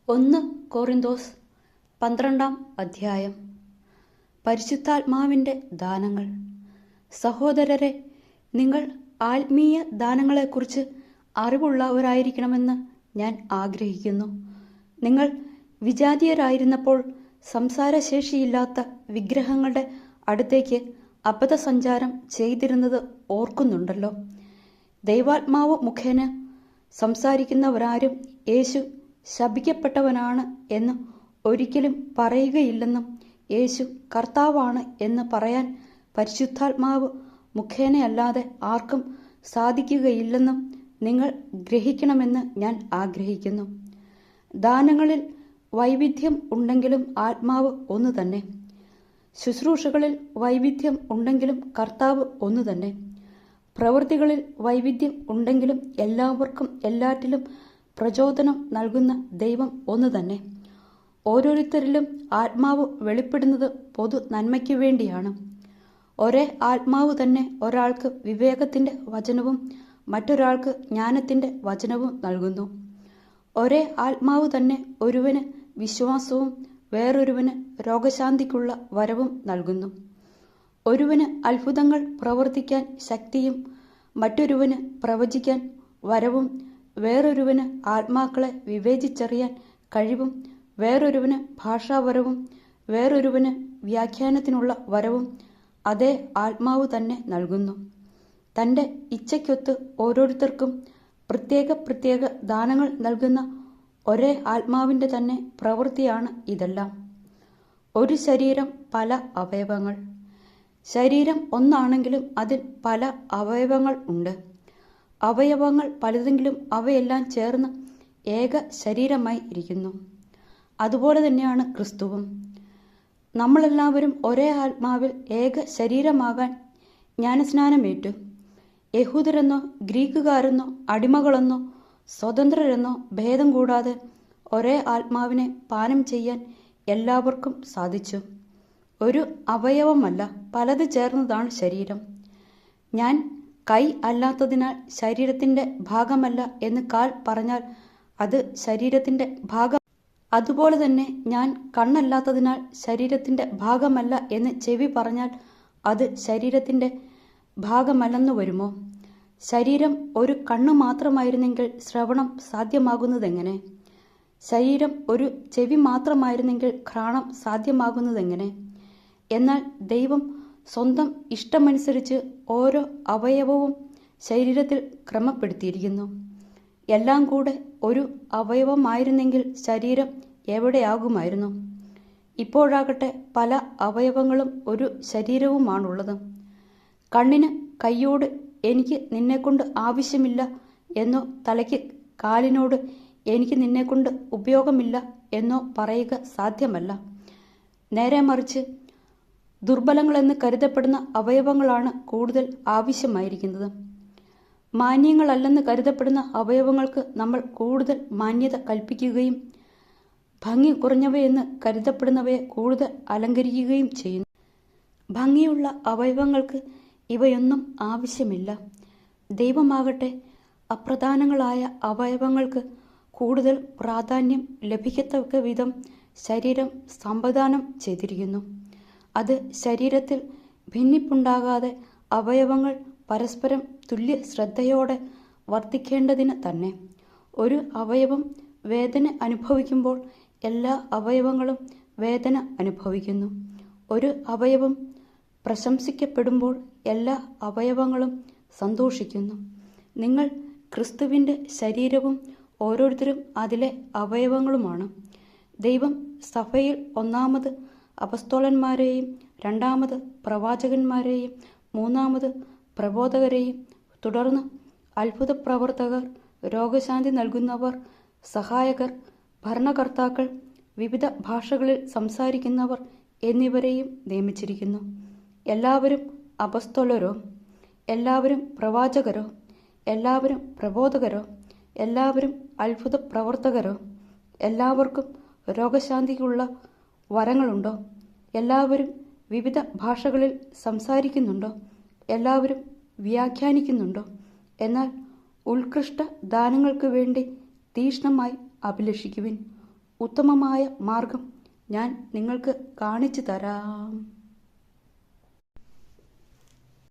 1 കൊറിന്തോസ് 12 പരിശുദ്ധാത്മാവിൻ്റെ ദാനങ്ങൾ. സഹോദരരെ, നിങ്ങൾ ആത്മീയ ദാനങ്ങളെക്കുറിച്ച് അറിവുള്ളവരായിരിക്കണമെന്ന് ഞാൻ ആഗ്രഹിക്കുന്നു. നിങ്ങൾ വിജാതീയരായിരുന്നപ്പോൾ സംസാരശേഷിയില്ലാത്ത വിഗ്രഹങ്ങളുടെ അടുത്തേക്ക് അബദ്ധസഞ്ചാരം ചെയ്തിരുന്നത് ഓർക്കുന്നുണ്ടല്ലോ. ദൈവാത്മാവ് മുഖേന സംസാരിക്കുന്നവരാരും യേശു ശപിക്കപ്പെട്ടവനാണ് എന്ന് ഒരിക്കലും പറയുകയില്ലെന്നും യേശു കർത്താവാണ് എന്ന് പറയാൻ പരിശുദ്ധാത്മാവ് മുഖേനയല്ലാതെ ആർക്കും സാധിക്കുകയില്ലെന്നും നിങ്ങൾ ഗ്രഹിക്കണമെന്ന് ഞാൻ ആഗ്രഹിക്കുന്നു. ദാനങ്ങളിൽ വൈവിധ്യം ഉണ്ടെങ്കിലും ആത്മാവ് ഒന്നു തന്നെ. ശുശ്രൂഷകളിൽ വൈവിധ്യം ഉണ്ടെങ്കിലും കർത്താവ് ഒന്നു തന്നെ. പ്രവൃത്തികളിൽ വൈവിധ്യം ഉണ്ടെങ്കിലും എല്ലാവർക്കും എല്ലാറ്റിലും പ്രചോദനം നൽകുന്ന ദൈവം ഒന്നു തന്നെ. ഓരോരുത്തരിലും ആത്മാവ് വെളിപ്പെടുന്നത് പൊതു നന്മയ്ക്ക് വേണ്ടിയാണ്. ഒരേ ആത്മാവ് തന്നെ ഒരാൾക്ക് വിവേകത്തിൻ്റെ വചനവും മറ്റൊരാൾക്ക് ജ്ഞാനത്തിൻ്റെ വചനവും നൽകുന്നു. ഒരേ ആത്മാവ് തന്നെ ഒരുവന് വിശ്വാസവും വേറൊരുവന് രോഗശാന്തിക്കുള്ള വരവും നൽകുന്നു. ഒരുവന് അത്ഭുതങ്ങൾ പ്രവർത്തിക്കാൻ ശക്തിയും മറ്റൊരുവന് പ്രവചിക്കാൻ വരവും വേറൊരുവന് ആത്മാക്കളെ വിവേചിച്ചറിയാൻ കഴിവും വേറൊരുവന് ഭാഷാവരവും വേറൊരുവന് വ്യാഖ്യാനത്തിനുള്ള വരവും അതേ ആത്മാവ് തന്നെ നൽകുന്നു. തൻ്റെ ഇച്ഛയ്ക്കൊത്ത് ഓരോരുത്തർക്കും പ്രത്യേക ദാനങ്ങൾ നൽകുന്ന ഒരേ ആത്മാവിൻ്റെ തന്നെ പ്രവൃത്തിയാണ് ഇതെല്ലാം. ഒരു ശരീരം, പല അവയവങ്ങൾ. ശരീരം ഒന്നാണെങ്കിലും അതിൽ പല അവയവങ്ങൾ ഉണ്ട്. അവയവങ്ങൾ പലതെങ്കിലും അവയെല്ലാം ചേർന്ന് ഏക ശരീരമായി ഇരിക്കുന്നു. അതുപോലെ തന്നെയാണ് ക്രിസ്തുവും. നമ്മളെല്ലാവരും ഒരേ ആത്മാവിൽ ഏക ശരീരമാകാൻ ജ്ഞാനസ്നാനമേറ്റു. യഹൂദരെന്നോ ഗ്രീക്കുകാരെന്നോ അടിമകളെന്നോ സ്വതന്ത്രരെന്നോ ഭേദം കൂടാതെ ഒരേ ആത്മാവിനെ പാനം ചെയ്യാൻ എല്ലാവർക്കും സാധിച്ചു. ഒരു അവയവമല്ല, പലത് ചേർന്നതാണ് ശരീരം. ഞാൻ കൈ അല്ലാത്തതിനാൽ ശരീരത്തിൻ്റെ ഭാഗമല്ല എന്ന് കാൽ പറഞ്ഞാൽ അത് ശരീരത്തിൻ്റെ ഭാഗം. അതുപോലെ തന്നെ ഞാൻ കണ്ണല്ലാത്തതിനാൽ ശരീരത്തിൻ്റെ ഭാഗമല്ല എന്ന് ചെവി പറഞ്ഞാൽ അത് ശരീരത്തിൻ്റെ ഭാഗമല്ലെന്ന് വരുമോ? ശരീരം ഒരു കണ്ണ് മാത്രമായിരുന്നെങ്കിൽ ശ്രവണം സാധ്യമാകുന്നതെങ്ങനെ? ശരീരം ഒരു ചെവി മാത്രമായിരുന്നെങ്കിൽ ഘ്രാണം സാധ്യമാകുന്നതെങ്ങനെ? എന്നാൽ ദൈവം സ്വന്തം ഇഷ്ടമനുസരിച്ച് ഓരോ അവയവവും ശരീരത്തിൽ ക്രമപ്പെടുത്തിയിരിക്കുന്നു. എല്ലാം കൂടെ ഒരു അവയവമായിരുന്നെങ്കിൽ ശരീരം എവിടെയാകുമായിരുന്നു? ഇപ്പോഴാകട്ടെ പല അവയവങ്ങളും ഒരു ശരീരവുമാണുള്ളത്. കണ്ണിന് കൈയോട് എനിക്ക് നിന്നെക്കൊണ്ട് ആവശ്യമില്ല എന്നോ തലയ്ക്ക് കാലിനോട് എനിക്ക് നിന്നെക്കൊണ്ട് ഉപയോഗമില്ല എന്നോ പറയുക സാധ്യമല്ല. നേരെ മറിച്ച് ദുർബലങ്ങളെന്ന് കരുതപ്പെടുന്ന അവയവങ്ങളാണ് കൂടുതൽ ആവശ്യമായിരിക്കുന്നത്. മാന്യങ്ങളല്ലെന്ന് കരുതപ്പെടുന്ന അവയവങ്ങൾക്ക് നമ്മൾ കൂടുതൽ മാന്യത കൽപ്പിക്കുകയും ഭംഗി കുറഞ്ഞവയെന്ന് കരുതപ്പെടുന്നവയെ കൂടുതൽ അലങ്കരിക്കുകയും ചെയ്യുന്നു. ഭംഗിയുള്ള അവയവങ്ങൾക്ക് ഇവയൊന്നും ആവശ്യമില്ല. ദൈവമാകട്ടെ അപ്രധാനങ്ങളായ അവയവങ്ങൾക്ക് കൂടുതൽ പ്രാധാന്യം ലഭിക്കത്തക്ക വിധം ശരീരം സംവിധാനം ചെയ്തിരിക്കുന്നു. അത് ശരീരത്തിൽ ഭിന്നിപ്പുണ്ടാകാതെ അവയവങ്ങൾ പരസ്പരം തുല്യ ശ്രദ്ധയോടെ വർത്തിക്കേണ്ടതിന് തന്നെ. ഒരു അവയവം വേദന അനുഭവിക്കുമ്പോൾ എല്ലാ അവയവങ്ങളും വേദന അനുഭവിക്കുന്നു. ഒരു അവയവം പ്രശംസിക്കപ്പെടുമ്പോൾ എല്ലാ അവയവങ്ങളും സന്തോഷിക്കുന്നു. നിങ്ങൾ ക്രിസ്തുവിൻ്റെ ശരീരവും ഓരോരുത്തരും അതിലെ അവയവങ്ങളുമാണ്. ദൈവം സഭയിൽ ഒന്നാമത് അപ്പസ്തോലന്മാരെയും രണ്ടാമത് പ്രവാചകന്മാരെയും മൂന്നാമത് പ്രബോധകരെയും തുടർന്ന് അത്ഭുത പ്രവർത്തകർ, രോഗശാന്തി നൽകുന്നവർ, സഹായകർ, ഭരണകർത്താക്കൾ, വിവിധ ഭാഷകളിൽ സംസാരിക്കുന്നവർ എന്നിവരെയും നിയമിച്ചിരിക്കുന്നു. എല്ലാവരും അപ്പസ്തോലരോ, എല്ലാവരും പ്രവാചകരോ, എല്ലാവരും പ്രബോധകരോ, എല്ലാവരും അത്ഭുത പ്രവർത്തകരോ, എല്ലാവർക്കും രോഗശാന്തിക്കുള്ള വരങ്ങളുണ്ടോ? എല്ലാവരും വിവിധ ഭാഷകളിൽ സംസാരിക്കുന്നുണ്ടോ? എല്ലാവരും വ്യാഖ്യാനിക്കുന്നുണ്ടോ? എന്നാൽ ഉത്കൃഷ്ട ദാനങ്ങൾക്ക് വേണ്ടി തീക്ഷ്ണമായി അഭിലഷിക്കുവിൻ. ഉത്തമമായ മാർഗം ഞാൻ നിങ്ങൾക്ക് കാണിച്ചു തരാം.